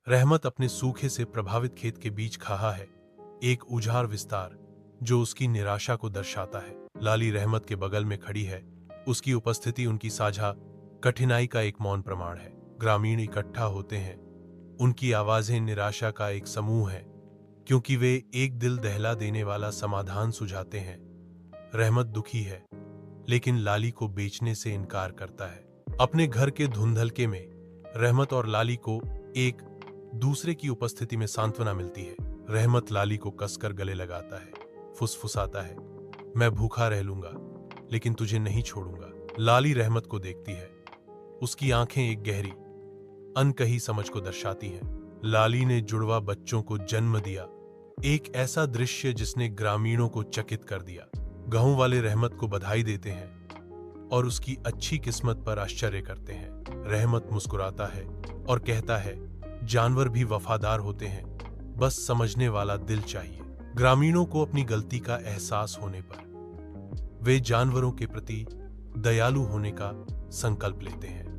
रहमत अपने सूखे से प्रभावित खेत के बीच खड़ा है, एक उजाड़ विस्तार जो उसकी निराशा को दर्शाता है। लाली रहमत के बगल में खड़ी है, उसकी उपस्थिति उनकी साझा कठिनाई का एक मौन प्रमाण है। ग्रामीण इकट्ठा होते हैं, उनकी आवाजें निराशा का एक समूह है, क्योंकि वे एक दिल दहला देने वाला समाधान सुझाते हैं। रहमत दुखी है, लेकिन लाली को बेचने से इनकार करता है। अपने घर के धुंधलके में रहमत और लाली को एक दूसरे की उपस्थिति में सांत्वना मिलती है। रहमत लाली को कसकर गले लगाता है, फुसफुसाता है, मैं भूखा रह लूंगा लेकिन तुझे नहीं छोड़ूंगा। लाली रहमत को देखती है, उसकी आंखें एक गहरी अनकही समझ को दर्शाती हैं। लाली ने जुड़वा बच्चों को जन्म दिया, एक ऐसा दृश्य जिसने ग्रामीणों को चकित कर दिया। गांव वाले रहमत को बधाई देते हैं और उसकी अच्छी किस्मत पर आश्चर्य करते हैं। रहमत मुस्कुराता है और कहता है, जानवर भी वफादार होते हैं, बस समझने वाला दिल चाहिए। ग्रामीणों को अपनी गलती का एहसास होने पर वे जानवरों के प्रति दयालु होने का संकल्प लेते हैं।